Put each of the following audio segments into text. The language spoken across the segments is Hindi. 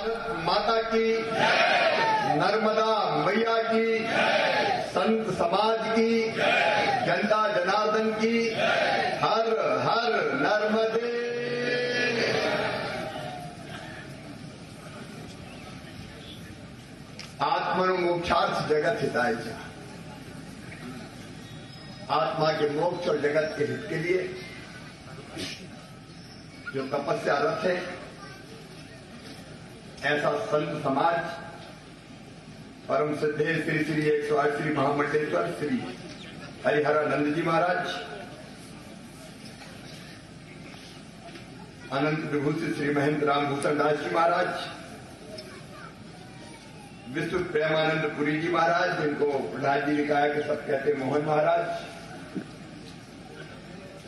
भारत माता की, नर्मदा मैया की, संत समाज की, जनता जनार्दन की, हर हर नर्मदे। आत्मनो मोक्षार्थ जगत हिताय च। आत्मा के मोक्ष और जगत के हित के लिए जो तपस्या रथ है, ऐसा संत समाज परम सिद्धे श्री श्री 108 श्री महामंडलेश्वर श्री हरिहरानंद जी महाराज, अनंत विभूषित श्री महेंद्र राम भूषण दास जी महाराज, विश्व प्रेमानंद पुरी जी महाराज, जिनको प्रहलाद जी निकाय के सब कहते मोहन महाराज,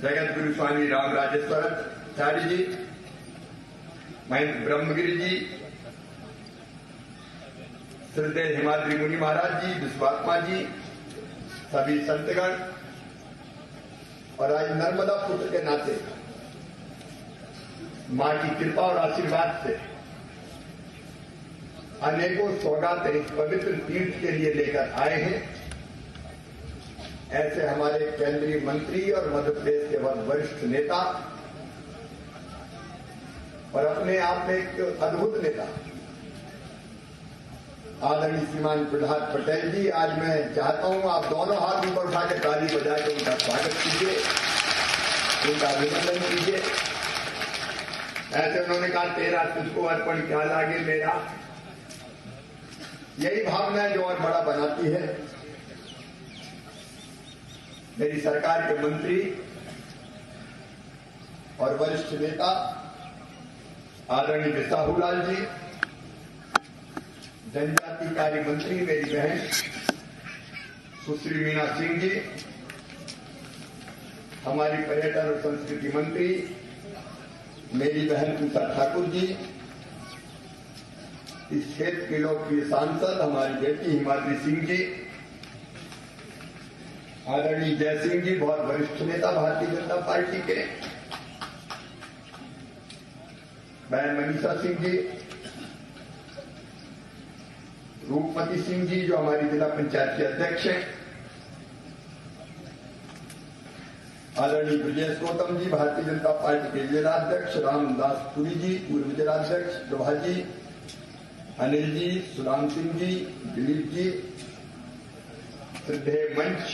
जगत गुरु स्वामी राम राजेश्वराचार्य जी, महेंद्र ब्रह्मगिरी जी, श्रद्धेय हिमाद्री मुनि महाराज जी, विश्वात्मा जी, सभी संतगण, और आज नर्मदा पुत्र के नाते मां की कृपा और आशीर्वाद से अनेकों सौगातें इस पवित्र तीर्थ के लिए लेकर आए हैं। ऐसे हमारे केंद्रीय मंत्री और मध्य प्रदेश के बहुत वरिष्ठ नेता और अपने आप में एक अद्भुत नेता आदरणीय श्रीमान प्रहलाद पटेल जी, आज मैं चाहता हूं आप दोनों हाथ ऊपर उठा के ताली बजा के उनका स्वागत कीजिए, उनका अभिनंदन कीजिए। ऐसे उन्होंने कहा तेरा तुझको अर्पण क्या लागे मेरा, यही भावना है जो और बड़ा बनाती है। मेरी सरकार के मंत्री और वरिष्ठ नेता आदरणीय बिसाहूलाल जी, जनजाति कार्य मंत्री मेरी बहन सुश्री मीना सिंह जी, हमारी पर्यटन और संस्कृति मंत्री मेरी बहन पूजा ठाकुर जी, इस क्षेत्र के लोकप्रिय सांसद हमारी बेटी हिमाद्री सिंह जी, आदरणीय जय सिंह जी, बहुत वरिष्ठ नेता भारतीय जनता पार्टी के, बहन मनीषा सिंह जी, रूपमती सिंह जी जो हमारी जिला पंचायत के अध्यक्ष हैं, आदरणीय ब्रजेश गौतम जी भारतीय जनता पार्टी के जिलाध्यक्ष, रामदास पुरी जी पूर्व जिलाध्यक्ष, प्रभा जी, अनिल जी, सुदाम सिंह जी, दिलीप जी, श्रद्धेय मंच,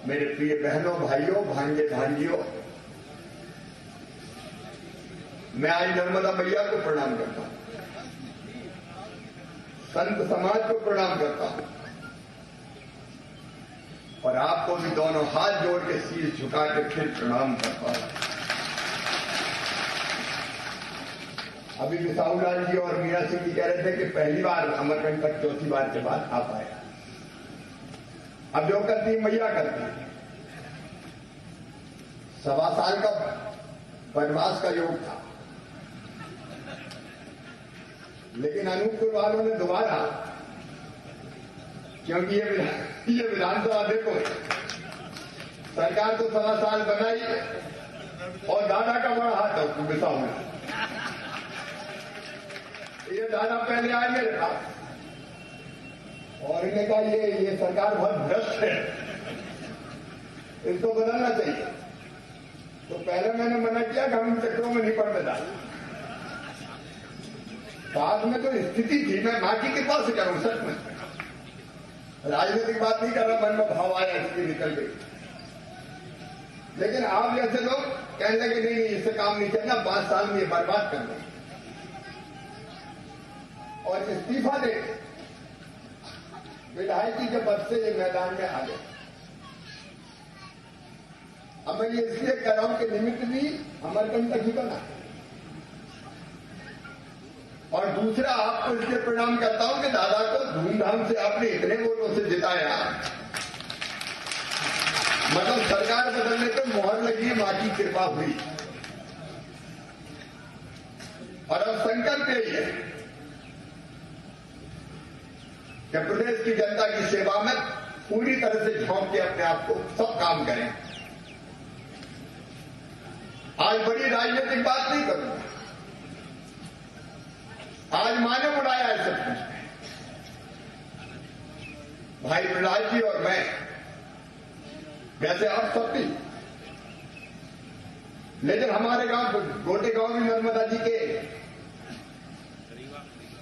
मेरे प्रिय बहनों भाइयों भांजे भांजियों, मैं आज नर्मदा मैया को प्रणाम करता हूं, संत समाज को प्रणाम करता हूं और आपको भी दोनों हाथ जोड़ के शीश झुका के फिर प्रणाम करता हूं। अभी बिसाहूलाल जी और मीना सिंह जी कह रहे थे कि पहली बार अमरकंटक चौथी बार के बाद आ पाया। अब जो करती मैया करती, 1.25 साल का वनवास का योग था, लेकिन अनूपपुर वालों ने दोबारा, क्योंकि ये विधानसभा देखो, सरकार तो 1.25 साल बनाई और दादा का बड़ा हाथ है उसको बिसाहूलाल, ये दादा पहले आए मेरे पास और इन्हें कहा ये सरकार बहुत भ्रष्ट है, इसको बदलना चाहिए। तो पहले मैंने मना किया कि हम इन चक्रों में नहीं पड़ने डाल। बाद में जो स्थिति थी, मैं मां की कृपा से करूं, सच में राजनीतिक बात नहीं कर रहा, मन में भाव आया इसकी निकल गई। लेकिन आप जैसे लोग कहने लगे नहीं इससे काम नहीं चलना, 5 साल में ये बर्बाद कर दें और इस्तीफा दे विधायक जी के पद से ये मैदान में आ गए। अब मैं ये इसलिए कह रहा हूं कि निमित्त भी अमरकंटक ही बना और दूसरा आपको इसलिए प्रणाम करता हूं कि दादा को धूमधाम से आपने इतने वोटों से जिताया, मतलब सरकार बदलने पर मोहर लगी, मां की कृपा हुई और अब संकल्प यही है कि प्रदेश की जनता की सेवा में पूरी तरह से झोंक के अपने आप को सब काम करें। आज बड़ी राजनीतिक बात नहीं करूंगा, आज मां ने बुलाया है सब कुछ। भाई प्रहलाद जी और मैं, वैसे आप सब भी, लेकिन हमारे गांव गोटे गांव में नर्मदा जी के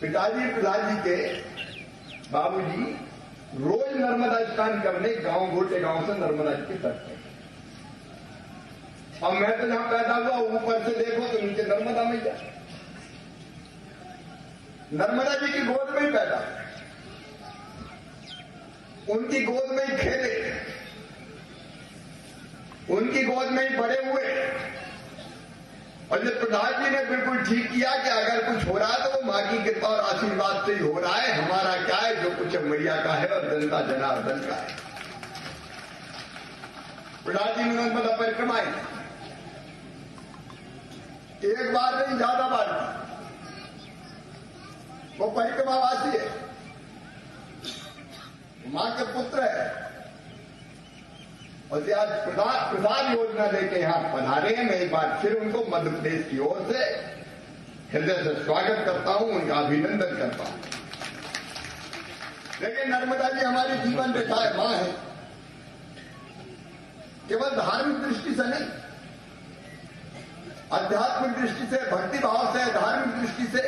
पिताजी प्रहलाद जी के बाबूजी रोज नर्मदा स्नान करने गांव गोटे गांव से नर्मदा जी के तट पे। अब मैं तो जहां पैदा हुआ ऊपर से देखो तो नीचे नर्मदा मैया, नर्मदा जी की गोद में ही पैदा, उनकी गोद में ही खेले, उनकी गोद में ही बड़े हुए। और जब प्रहलाद जी ने बिल्कुल ठीक किया कि अगर कुछ हो रहा है तो वो मां की कृपा और आशीर्वाद से ही हो रहा है, हमारा क्या है, जो कुछ मैया का है और जनता जनार्दन का है। प्रहलाद जी ने नर्मदा परिक्रमाएं एक बार नहीं, ज्यादा बार की। वो परिक्रमावासी है, मां के पुत्र है, और आज प्रसाद योजना लेके यहां पधारे हैं। मैं एक बार फिर उनको मध्य प्रदेश की ओर से हृदय से स्वागत करता हूं, उनका अभिनंदन करता हूं। लेकिन नर्मदा जी हमारी जीवन रेखा है, मां है, केवल धार्मिक दृष्टि से नहीं, आध्यात्मिक दृष्टि से, भक्ति भाव से, धार्मिक दृष्टि से।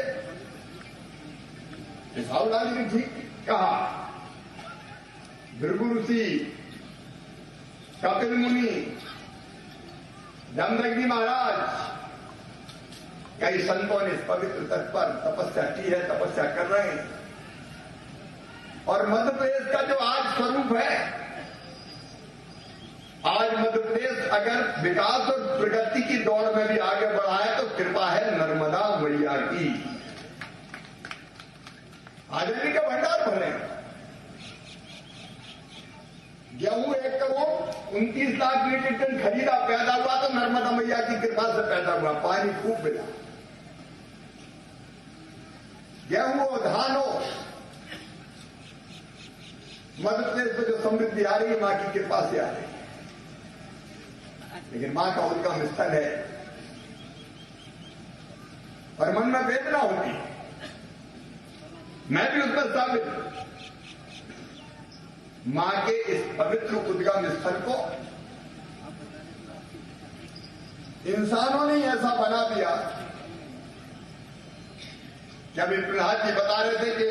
सावलाल जी ने ठीक कहा, भृगु ऋषि, कपिल मुनि, जमदग्नि महाराज, कई संतों ने इस पवित्र तट पर तपस्या की है, तपस्या कर रहे हैं। और मध्य प्रदेश का जो आज स्वरूप है, आज मध्य प्रदेश अगर विकास और प्रगति की दौड़ में भी आगे बढ़ा है तो कृपा है नर्मदा मैया की। आजादी के भंडार भरे, गेहूं 1 करोड़ 29 लाख मीट्रिक टन खरीदा, पैदा हुआ तो नर्मदा मैया की कृपा से पैदा हुआ, पानी खूब मिला। गेहूं हो, धान हो, मध्य प्रदेश में जो समृद्धि आ रही है मां की कृपा से आ रही है। लेकिन मां का उद्गम स्थल है और मन में वेदना होती है, मैं भी उसमें शामिल हूं। मां के इस पवित्र उद्गम स्थल को इंसानों ने ऐसा बना दिया कि अभी प्रहलाद जी बता रहे थे कि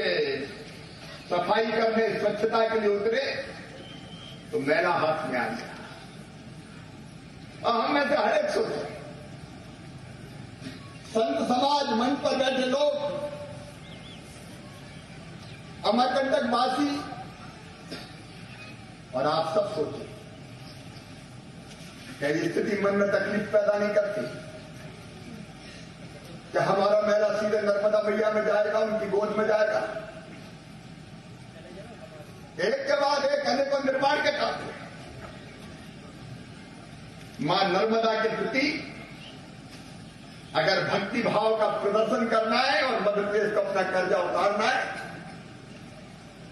सफाई करने, स्वच्छता के लिए उतरे तो मैला हाथ में आ गया। और हम में से हर एक सोचे, संत समाज, मंच पर बैठे लोग, अमरकंटक वासी और आप सब सोचे, क्या ये स्थिति मन में तकलीफ पैदा नहीं करती? क्या हमारा मैला सीधे नर्मदा मैया में जाएगा, उनकी गोद में जाएगा? एक के बाद एक अनेकों निर्माण के काम मां नर्मदा के प्रति अगर भक्ति भाव का प्रदर्शन करना है और मध्य प्रदेश को अपना कर्जा उतारना है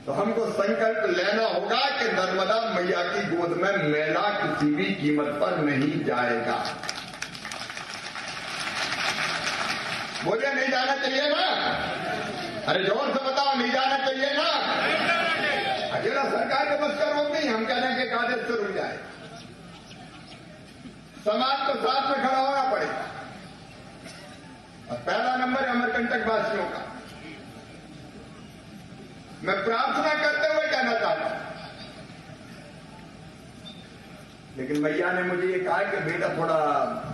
तो हमको संकल्प लेना होगा कि नर्मदा मैया की गोद में मैला किसी भी कीमत पर नहीं जाएगा। बोलिए नहीं जाना चाहिए ना? अरे जोर से बताओ, नहीं जाना चाहिए ना? अकेला सरकार के बस का रोक नहीं, हम कह रहे हैं कि आदेश से रुक जाए। समाज को साथ में खड़ा होना पड़ेगा। और पहला नंबर है अमरकंटक वासियों का। मैं प्रार्थना करते हुए कहना चाहता हूं, लेकिन मैया ने मुझे ये कहा कि बेटा थोड़ा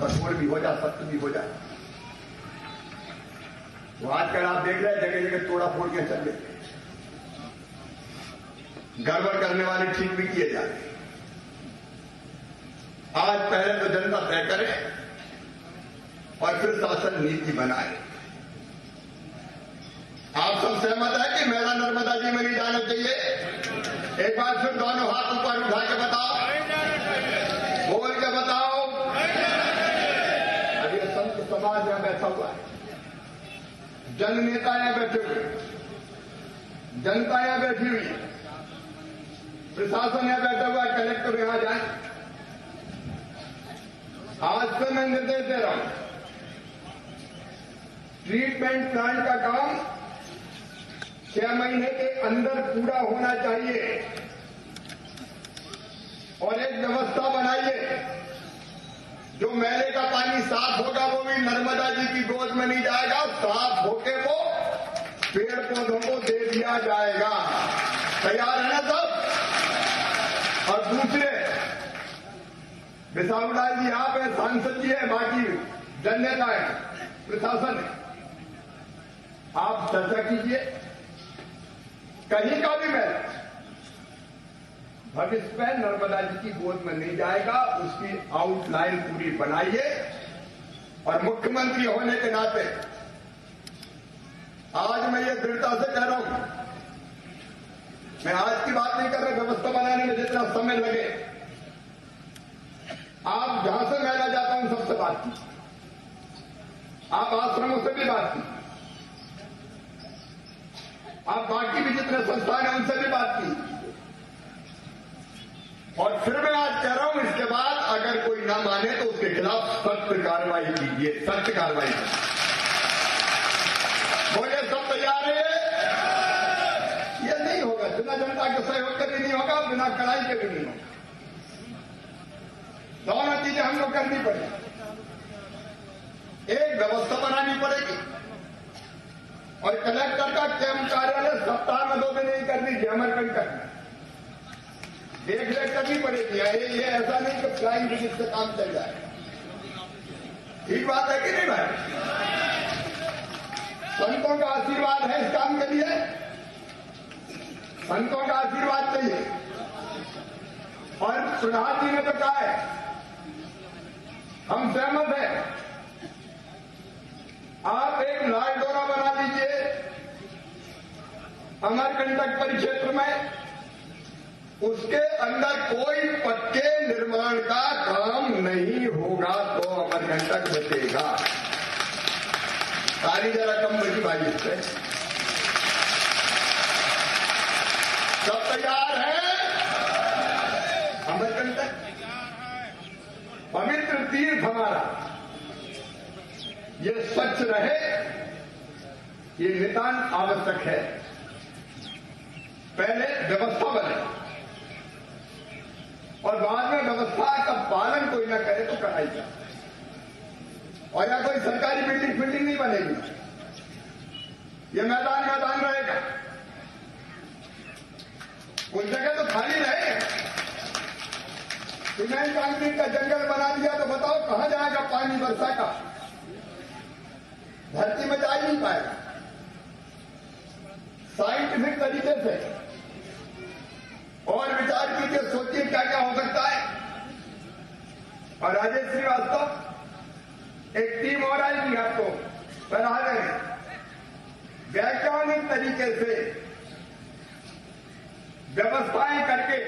कठोर भी हो जा, सख्त भी हो जा। तो आजकल आप देख रहे हैं जगह जगह तोड़ा फोड़ के चल रहे, गड़बड़ करने वाले ठीक भी किए जा रहे। आज पहले तो जनता तय करे और फिर शासन नीति बनाए। आप सब सहमत है कि मेरा नर्मदा जी में नहीं जाना चाहिए? एक बार फिर दोनों हाथ ऊपर उठा के बताओ, बोल के बताओ। अब ये संत समाज यहां बैठा हुआ है, जन नेता यहां बैठे हुए, जनता यहां बैठी हुई है, प्रशासन यहां बैठा हुआ है, कलेक्टर यहां जाए। आज से मैं निर्देश दे रहा हूं, ट्रीटमेंट प्लांट का काम 6 महीने के अंदर पूरा होना चाहिए। और एक व्यवस्था बनाइए, जो मेले का पानी साफ होगा वो भी नर्मदा जी की गोद में नहीं जाएगा, साफ होके वो पेड़ पौधों को दे दिया जाएगा। तैयार है ना सब? और दूसरे, बिसाहुलाल जी आप है, सांसद जी है, बाकी जननेता है, प्रशासन है, आप चर्चा कीजिए। कहीं का भी मेला भविष्य में नर्मदा जी की गोद में नहीं जाएगा, उसकी आउटलाइन पूरी बनाइए। और मुख्यमंत्री होने के नाते आज मैं ये दृढ़ता से कह रहा हूं, मैं आज की बात नहीं कर रहा, व्यवस्था बनाने में जितना समय लगे, आप जहां से मेला जाता हूं सबसे बात की, आप आश्रमों से भी बात की, आप बाकी भी जितने संस्थान हैं उनसे भी बात की। और फिर मैं आज कह रहा हूं, इसके बाद अगर कोई ना माने तो उसके खिलाफ सख्त कार्रवाई कीजिए, सख्त कार्रवाई। बोले सब तैयार है? ये नहीं होगा, बिना जनता के सहयोग के भी नहीं होगा, बिना कड़ाई के भी नहीं होगा। दोनों चीजें हमको करनी पड़ेगी। एक व्यवस्था बनानी पड़ेगी और कलेक्टर का कैंप कार्यालय सप्ताह में 2 दिन नहीं कर दीजिए, अमरकंटक में देख रेख करनी पड़ेगी। ये ऐसा नहीं कि फ्लाइंग विजिट से काम चल जाए। ठीक बात है कि नहीं भाई? संतों का आशीर्वाद है इस काम के लिए, संतों का आशीर्वाद चाहिए। और प्रधान जी ने तो कहा है, हम सहमत हैं, आप एक लाल डोरा बना लीजिए अमरकंटक परिक्षेत्र में, उसके अंदर कोई पक्के निर्माण का काम नहीं होगा तो अमरकंटक बचेगा। ताली जरा कम बची भाई इससे। सब तैयार है? अमरकंटक पवित्र तीर्थ हमारा, ये स्वच्छ रहे, ये नितांत आवश्यक है। पहले व्यवस्था बने और बाद में व्यवस्था का पालन कोई ना करे तो कराई जाए। और या कोई सरकारी बिल्डिंग नहीं बनेगी, ये मैदान रहेगा। कुछ जगह तो खाली रहे, सीमेंट कंक्रीट का जंगल बना दिया तो बताओ कहां जाएगा पानी वर्षा का? धरती में जा ही नहीं पाएगा। साइंटिफिक तरीके से और विचार कीजिए, सोचिए क्या क्या हो सकता है। और राजेश श्रीवास्तव एक टीम और आएगी आपको बना देंगे, वैज्ञानिक तरीके से व्यवस्थाएं करके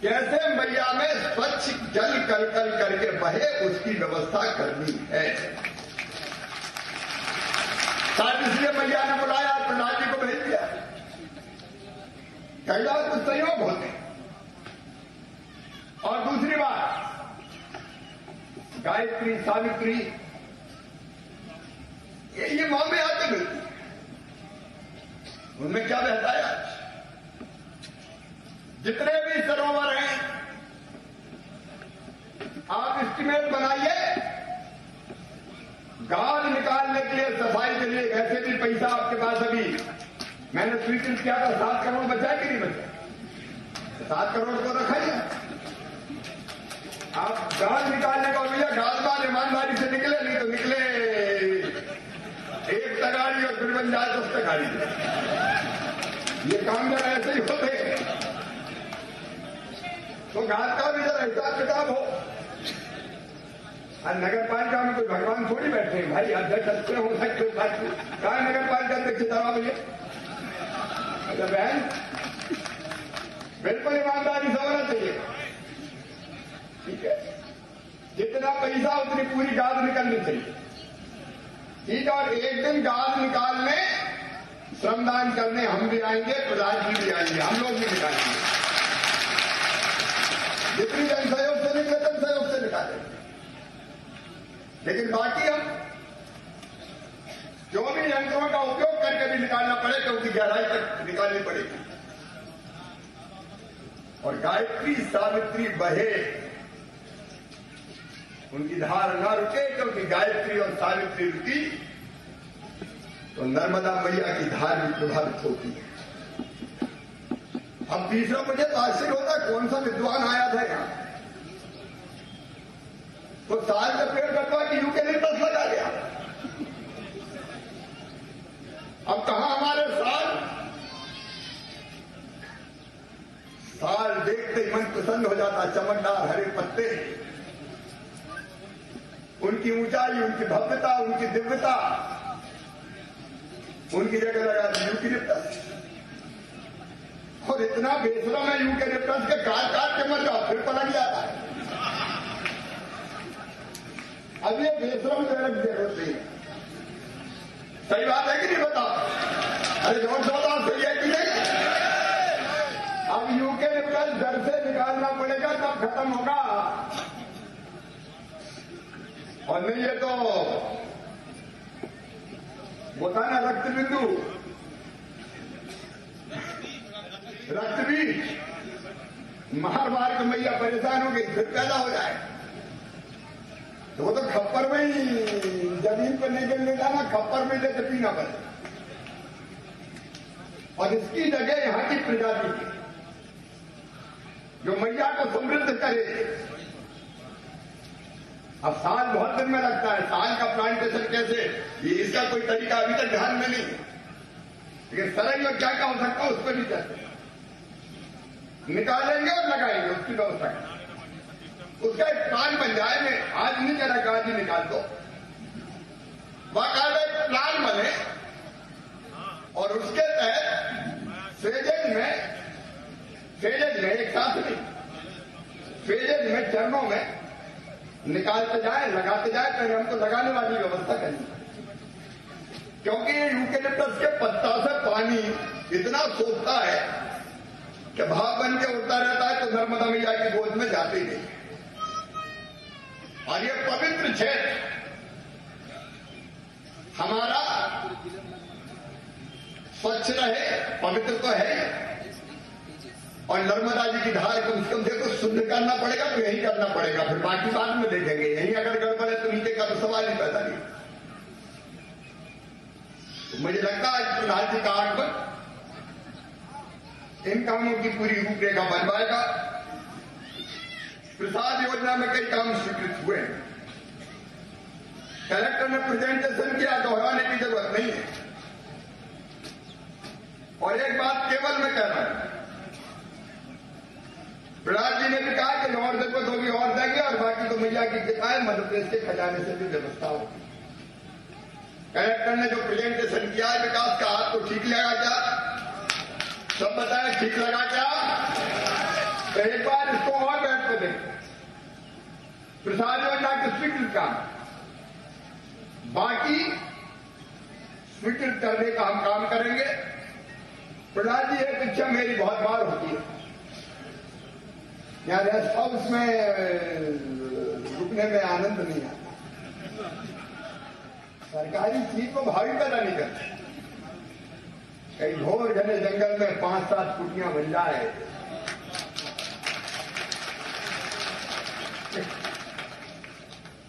कैसे मैया में स्वच्छ जल कल करके बहे उसकी व्यवस्था करनी है। शायद इसलिए मैया ने बुलाया, प्रहलाद जी को भेज दिया। कई बार कुछ संयोग होते। और दूसरी बात, गायत्री सावित्री ये माँ में आते मिलती, उनमें क्या बहता है? जितने भी सरोवर हैं आप एस्टीमेट बनाइए, गाद निकालने के लिए, सफाई के लिए। वैसे भी पैसा आपके पास अभी मैंने स्वीकृत किया था, 7 करोड़ बचा है कि नहीं बचा? 7 करोड़ को रखा ही है। आप गाद निकालने का भैया, गाद बाल ईमानदारी से निकले, नहीं तो निकले एक तगाड़ी और फिर बन जाए 10 तगाड़ी। ये काम जरा ऐसे ही होते, तो गाद का भी जरा हिसाब किताब हो। और नगर पालिका में कोई भगवान थोड़ी बैठे हैं भाई, अध्यक्ष अच्छे हो सकते। कहा नगर पालिका अध्यक्ष जवाब भैया? अच्छा बहन, बिल्कुल ईमानदारी से होना चाहिए, ठीक है? जितना पैसा उतनी पूरी गाद निकलनी चाहिए, ठीक है? और एक दिन गाद निकालने, श्रमदान करने हम भी आएंगे, प्रधान जी भी आएंगे, हम लोग भी निकालेंगे। जितनी जन सहयोग से निकले तन सहयोग से निकालेंगे। लेकिन बाकी हम जो भी यंत्रों का उपयोग करके भी निकालना पड़े तो उनकी गहराई तक निकालनी पड़ेगी। और गायत्री सावित्री बहे, उनकी धार न रुके, क्योंकि गायत्री और सावित्री रुकी तो नर्मदा मैया की धार भी प्रभावित होती है। अब तीसरा मुझे तो आश्चर्य होता, कौन सा विद्वान आया था यहाँ तो साल का पेड़ कटवा के यूकेलिप्टस लगा गया। अब कहां हमारे साल देखते ही मन प्रसन्न हो जाता, चमकदार हरे पत्ते, उनकी ऊंचाई, उनकी भव्यता, उनकी दिव्यता, उनकी जगह लगा दी यूकेलिप्टस। और इतना बेशरम है यूकेलिप्टस के काट के मर जाओ फिर पलट जाता है। अब ये बेशरम जरूरत नहीं है। सही बात है कि नहीं बताओ? अरे जोर शोर सही है कि नहीं? अब यूकेलिप्टस घर से निकालना पड़ेगा तब खत्म होगा, और नहीं ये तो होता ना रक्त बिंदु, रक्त भी मार मार के मैया परेशान हो गई, फिर पैदा हो जाए तो वो तो खप्पर में ही जमीन पर नहीं गिरने जाना, खप्पर में लेकर पीना पड़े। और इसकी जगह यहां की प्रजाति की जो मैया को समृद्ध करे। अब साल बहुत दिन में लगता है, साल का प्लांटेशन कैसे, ये इसका कोई तरीका अभी तक ध्यान में नहीं है, लेकिन सरई में क्या क्या हो सकता है उस पर भी चलते निकालेंगे और लगाएंगे, उसकी व्यवस्था करें, उसका एक प्लान बन जाए। मैं आज नहीं कह रहा आज ही निकाल दो, बाकायदा एक प्लान बने और उसके तहत फेजेज में एक साथ नहीं, फेजेज में, चरणों में निकालते जाए, लगाते जाए। पहले हमको लगाने वाली व्यवस्था करनी, क्योंकि यूकेलिप्टस के पत्ता से पानी इतना सोखता है कि भाप बन के उड़ता रहता है, तो नर्मदा मैया की गोद में जाते ही नहीं। और ये पवित्र क्षेत्र हमारा स्वच्छ रहे, पवित्र तो है, और नर्मदा जी की धार को उसको देखो शुद्ध करना पड़ेगा, तो यही करना पड़ेगा, फिर बाकी बाद में देखेंगे। यही अगर गड़बड़ है तो नीचे का तो सवाल ही पैदा नहीं। तो मुझे लगता है प्रधान जी का आगमन इन कामों की पूरी रूपरेखा बनवाएगा। प्रसाद योजना में कई काम स्वीकृत हुए, कलेक्टर ने प्रेजेंटेशन किया, दोहराने की जरूरत नहीं है। और एक बात केवल मैं कह रहा हूं, प्रहलाद जी ने भी कहा कि और देखो तो भी और देंगे, और बाकी तो मैया की कृपा है, मध्य प्रदेश के खजाने से भी व्यवस्था होगी। कलेक्टर ने जो प्रेजेंटेशन किया है विकास का, हाथ तो ठीक लगा क्या? सब बताए ठीक लगा क्या? तो एक बार इसको और बैठ कर दें। प्रसाद योजना के स्वीकृत का, बाकी स्वीकृत करने का हम काम करेंगे। प्रहलाद जी, एक इच्छा मेरी बहुत बार होती है, यहाँ रेस्ट हाउस में रुकने में आनंद नहीं आता, सरकारी चीज को भावी पैदा नहीं करते। कई घोर घने जंगल में 5-7 कुटियां बन जाए,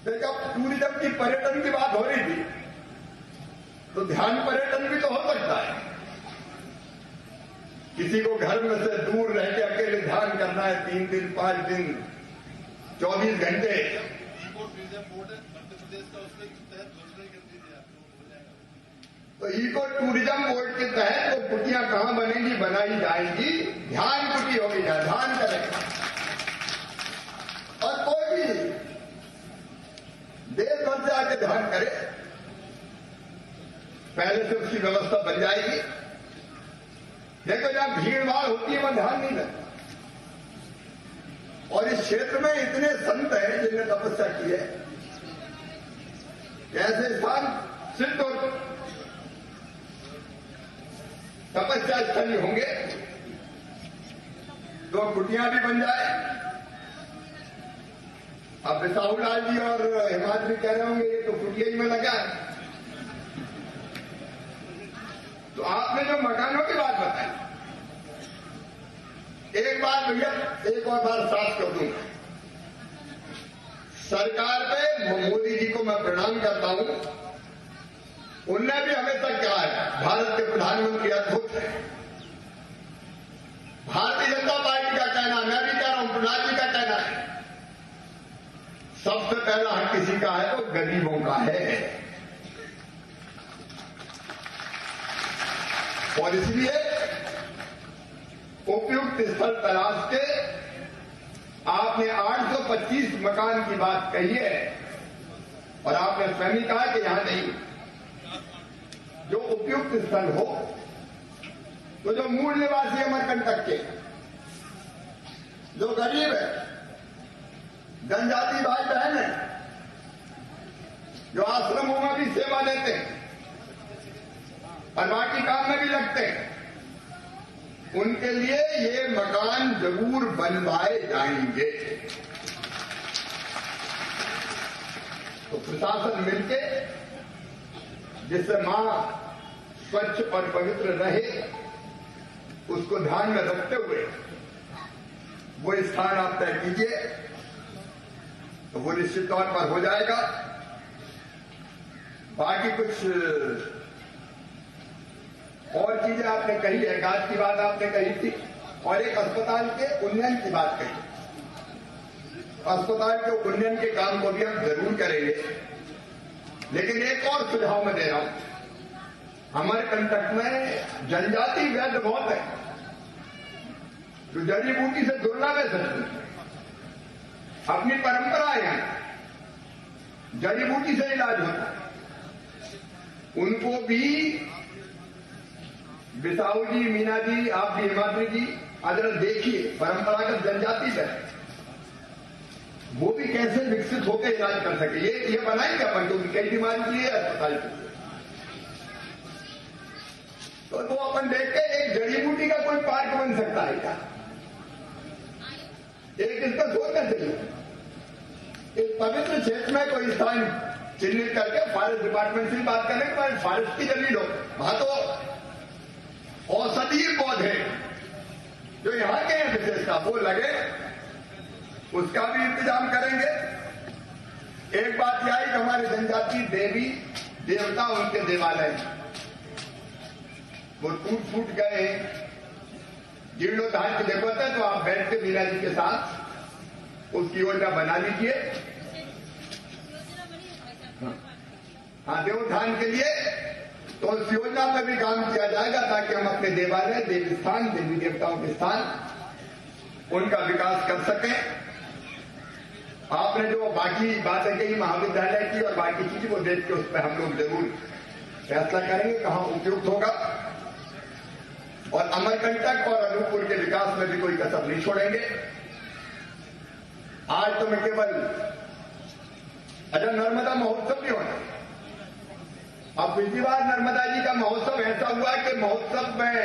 जब टूरिज्म की पर्यटन की बात हो रही थी, तो ध्यान पर्यटन भी तो हो सकता है। किसी को घर में से दूर रह के अकेले ध्यान करना है 3 दिन 5 दिन 24 घंटे, तो इको टूरिज्म बोर्ड के तहत वो कुटियां कहां बनेंगी, बनाई जाएंगी, ध्यान कुटी होगी, ध्यान करेगा। और कोई भी देश भर से आके ध्यान करे, पहले से उसकी व्यवस्था बन जाएगी। देखो जहां भीड़ भाड़ होती है वहां ध्यान नहीं लगता, और इस क्षेत्र में इतने संत हैं जिन्होंने तपस्या की है, ऐसे स्थान सिद्ध और तपस्या स्थली होंगे, तो कुटियां भी बन जाए। अब बिसाहू लाल जी और हिमाद्री कह रहे होंगे ये तो कुटिया ही में लगा है, तो आपने जो मकानों की बात बताई, एक बात भैया एक और बार साफ कर दूं, सरकार पे मोदी जी को मैं प्रणाम करता हूं। उनने भी हमेशा कहा है भारत के प्रधानमंत्री अद्भुत है। भारतीय जनता पार्टी का कहना, मैं भी कह रहा हूं, प्रधान जी का कहना है, सबसे पहला हक किसी का है तो गरीबों का है। और इसलिए उपयुक्त स्थल तलाश के आपने 825 मकान की बात कही है और आपने स्वयं कहा कि यहां नहीं, जो उपयुक्त स्थल हो, तो जो मूल निवासी अमरकंटक के, जो गरीब है, जनजाति भाई बहन है, जो आश्रमों में भी सेवा देते हैं और बाकी काम में भी लगते हैं, उनके लिए ये मकान जरूर बनवाए जाएंगे। तो प्रशासन मिलके जिससे मां स्वच्छ और पवित्र रहे, उसको ध्यान में रखते हुए वो स्थान आप तय कीजिए, तो वो निश्चित तौर पर हो जाएगा। बाकी कुछ और चीजें आपने कही है, गाज की बात आपने कही थी और एक अस्पताल के उन्नयन की बात कही। अस्पताल के उन्नयन के काम को भी हम जरूर करेंगे, लेकिन एक और सुझाव मैं दे रहा हूं। अमरकंटक में जनजाति वैद्य बहुत है, जो जड़ी बूटी से जुड़ना में सकते, अपनी परंपरा है, जड़ी बूटी से इलाज होता है, उनको भी बिसाऊ जी, मीना जी, आप भी हिमाद्री जी, अगर देखिए परंपरागत जनजाति है, वो भी कैसे विकसित होकर इलाज कर सके, ये बनाएंगे अपन, क्योंकि कई बीमारी के लिए अस्पताल के, तो वो अपन देख के एक जड़ी बूटी का कोई पार्क बन सकता है क्या, एक इसका सोचना चाहिए। एक पवित्र क्षेत्र में कोई स्थान चिन्हित करके फॉरेस्ट डिपार्टमेंट से बात करें कि फॉरेस्ट की जमीन हो, वहां तो औषधीय पौधे जो यहां के हैं विशेषता वो लगे, उसका भी इंतजाम करेंगे। एक बात यह है कि हमारे जनजाति देवी देवता, उनके देवालय वो टूट फूट गए हैं, जीर्णोद्धार की जरूरत है, तो आप बैठ के मीना जी के साथ उसकी योजना बना लीजिए। हाँ, देवोत्थान के लिए तो उस योजना पर भी काम किया जाएगा, ताकि हम अपने देवालय, देवी स्थान, देवी देवताओं के स्थान, उनका विकास कर सकें। आपने जो बाकी बातें कही महाविद्यालय की और बाकी चीजें, वो देख के उस पर हम लोग जरूर फैसला करेंगे कहां उपयुक्त होगा, और अमरकंटक और अनूपपुर के विकास में भी कोई कसर नहीं छोड़ेंगे। आज तो मैं केवल नर्मदा महोत्सव भी होना, अब पिछली बार नर्मदा जी का महोत्सव ऐसा हुआ कि महोत्सव में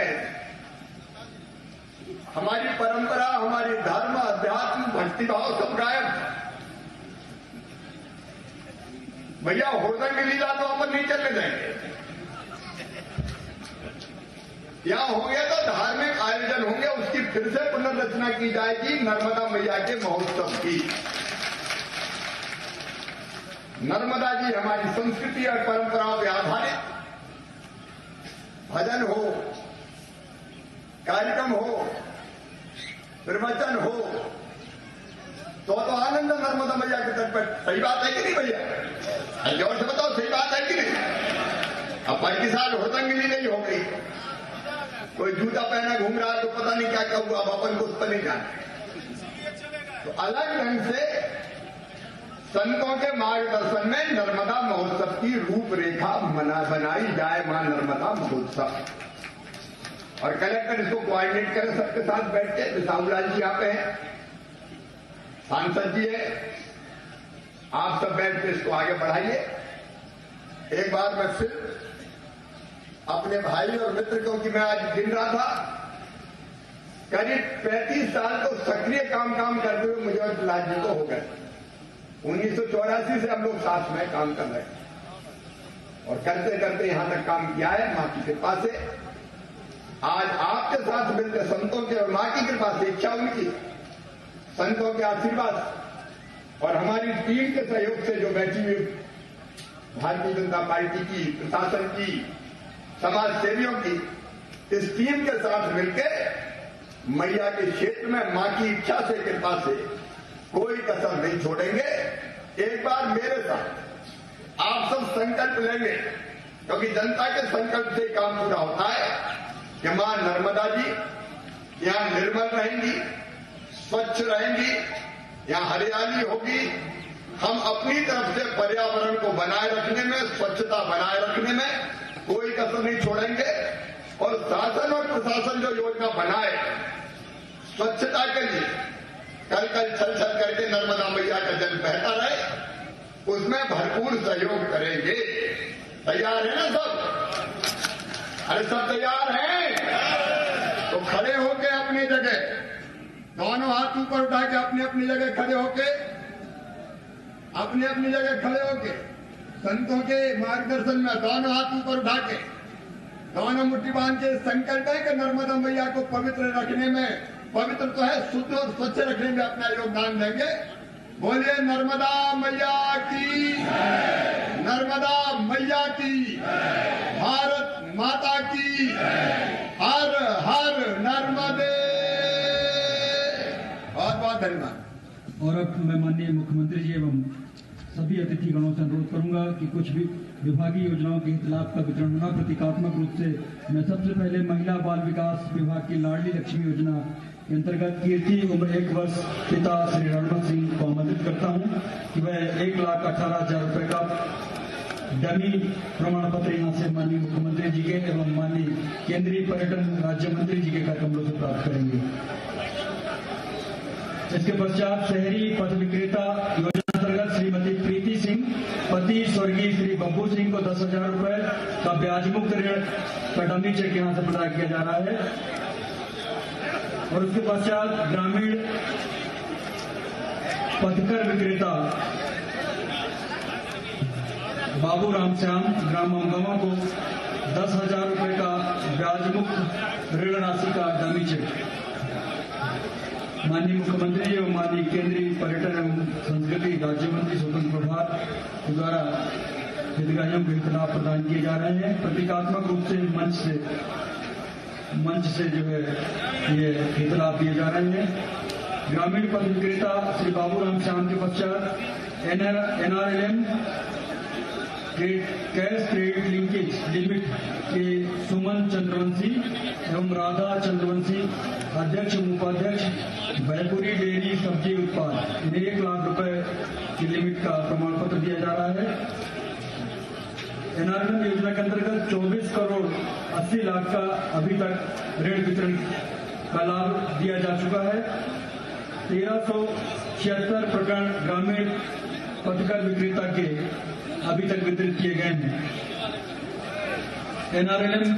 हमारी परंपरा, हमारी धर्म, अध्यात्म, भक्तिभाव सब गायब था। भैया होटल की लीला तो अपन नहीं चलने देंगे, यहां होंगे तो धार्मिक आयोजन होंगे, उसकी फिर से पुनर्रचना की जाएगी नर्मदा मैया के महोत्सव की। नर्मदा जी हमारी संस्कृति और परंपराओं पर आधारित भजन हो, कार्यक्रम हो, प्रवचन हो, तो आनंद नर्मदा मैया के तट पर। सही बात है कि नहीं भैया? जोर से बताओ, सही बात है कि नहीं? अब 25 साल होतंगली नहीं हो गई, कोई जूता पहना घूम रहा है तो पता नहीं क्या क्या हुआ, अब अपन को उस पर नहीं जाना। तो अलग ढंग से संतों के मार्गदर्शन में नर्मदा महोत्सव की रूपरेखा बनाई जाए, मां नर्मदा महोत्सव, और कलेक्टर इसको कोऑर्डिनेट करे सबके साथ बैठ के। बिसाहूलाल जी यहाँ पे हैं, सांसद जी है, आप सब बैठ के इसको आगे बढ़ाइए। एक बार मैं फिर अपने भाई और मित्र, क्योंकि मैं आज गिन रहा था, करीब 35 साल तो सक्रिय काम करते हुए मुझे और लाल जी को हो गए। 1984 से हम लोग साथ में काम कर रहे हैं, और करते करते यहां तक काम किया है मां की कृपा से। आज आपके साथ मिलकर संतों के और मां की कृपा से, इच्छा उनकी, संतों के आशीर्वाद और हमारी टीम के सहयोग से जो बैठी हुई भारतीय जनता पार्टी की, प्रशासन की, समाज सेवियों की, इस टीम के साथ मिलकर मैया के क्षेत्र में मां की इच्छा से, कृपा से कोई कसर नहीं छोड़ेंगे। एक बार मेरे साथ आप सब संकल्प लेंगे, क्योंकि जनता के संकल्प से काम पूरा होता है कि मां नर्मदा जी यहां निर्मल रहेंगी, स्वच्छ रहेंगी, यहां हरियाली होगी। हम अपनी तरफ से पर्यावरण को बनाए रखने में, स्वच्छता बनाए रखने में कोई कसर नहीं छोड़ेंगे। और शासन और प्रशासन जो योजना बनाए स्वच्छता के लिए, कल कल छल छल करके नर्मदा मैया का जल बहता रहे, उसमें भरपूर सहयोग करेंगे। तैयार है ना सब? अरे सब तैयार हैं? तो खड़े होके अपनी जगह, दोनों हाथ ऊपर उठा के अपनी अपनी जगह खड़े होके, अपनी अपनी जगह खड़े होके संतों के मार्गदर्शन में दोनों हाथ ऊपर उठा के, दोनों मुट्ठी बांध के संकल्प है कि नर्मदा मैया को पवित्र रखने में, पवित्र तो है, शुद्ध और स्वच्छ रखने में अपना योगदान देंगे। बोलिए नर्मदा मैया की, नर्मदा मैया की, भारत माता की, हर हर नर्मदे। बहुत बहुत धन्यवाद। और अब मैं माननीय मुख्यमंत्री जी एवं सभी अतिथिगणों से अनुरोध करूंगा कि कुछ भी विभागीय योजनाओं के हित लाभ का वितरण होना। प्रतीकात्मक रूप से मैं सबसे पहले महिला बाल विकास विभाग की लाडली लक्ष्मी योजना के अंतर्गत कीर्ति उम्र 1 वर्ष पिता श्री रणवंत सिंह को आमंत्रित करता हूं कि वह 1,18,000 रुपए का डमी प्रमाण पत्र यहाँ से माननीय मुख्यमंत्री जी के एवं माननीय केंद्रीय पर्यटन राज्य मंत्री जी के कार्यक्रमों से प्राप्त करेंगे। इसके पश्चात शहरी पथ विक्रेता योजना अंतर्गत श्रीमती प्रीति सिंह पति स्वर्गीय श्री बब्बू सिंह को 10,000 रुपए का ब्याज मुक्त ऋण का डमी चेक यहाँ से प्रदान किया जा रहा है। और उसके पश्चात ग्रामीण पथकर विक्रेता बाबू रामश्याम ग्राम अमगावा को 10,000 रुपए का ब्याज मुक्त ऋण राशि का डमी चेक माननीय मुख्यमंत्री एवं माननीय केंद्रीय पर्यटन एवं संस्कृति राज्य मंत्री स्वतंत्र प्रभार के द्वारा हितग्राहियों के खिलाफ प्रदान किए जा रहे हैं। प्रतीकात्मक रूप से मंच से जो है ये हित लाभ दिए जा रहे हैं। ग्रामीण पथ विक्रेता श्री बाबू राम श्याम के पश्चात NRLM cash credit linkage limit के सुमन चंद्रवंशी एवं राधा चंद्रवंशी अध्यक्ष उपाध्यक्ष भयपुरी डेयरी सब्जी उत्पाद, इन्हें 1 लाख रुपए की लिमिट का प्रमाण पत्र दिया जा रहा है। NRLM योजना के अंतर्गत 24 करोड़ 80 लाख का अभी तक ऋण वितरण का लाभ दिया जा चुका है। 1376 प्रकरण ग्रामीण पथकर विक्रेता के अभी तक वितरित किए गए हैं। NRLM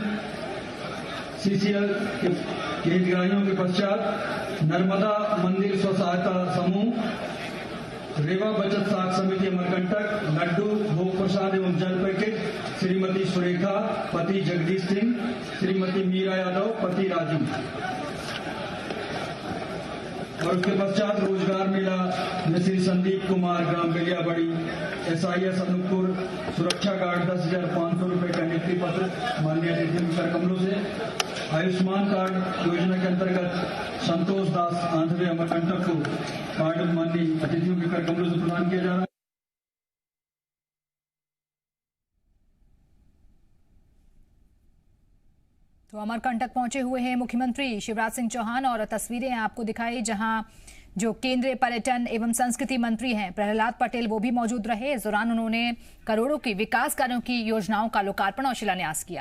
CCL के हितग्राहियों के पश्चात नर्मदा मंदिर स्व सहायता समूह, रेवा बचत साख समिति अमरकंटक, लड्डू भोग प्रसाद एवं जल पैकेट श्रीमती सुरेखा पति जगदीश सिंह, श्रीमती मीरा यादव पति राजू। और उसके पश्चात रोजगार मेला में श्री संदीप कुमार ग्राम बेलियाबड़ी SIS अनूपपुर सुरक्षा गार्ड 10,500 रुपए का नियुक्ति पत्र माननीय अतिथियों के कार्यक्रमों से। आयुष्मान कार्ड योजना के अंतर्गत संतोष दास आंध्रे अमरकंटक को कार्ड माननीय अतिथियों के कार्यक्रमों से प्रदान किया जा रहा है। तो अमरकंटक पहुंचे हुए हैं मुख्यमंत्री शिवराज सिंह चौहान और तस्वीरें आपको दिखाई जहां जो केंद्रीय पर्यटन एवं संस्कृति मंत्री हैं प्रहलाद पटेल वो भी मौजूद रहे। इस दौरान उन्होंने करोड़ों की विकास कार्यों की योजनाओं का लोकार्पण और शिलान्यास किया।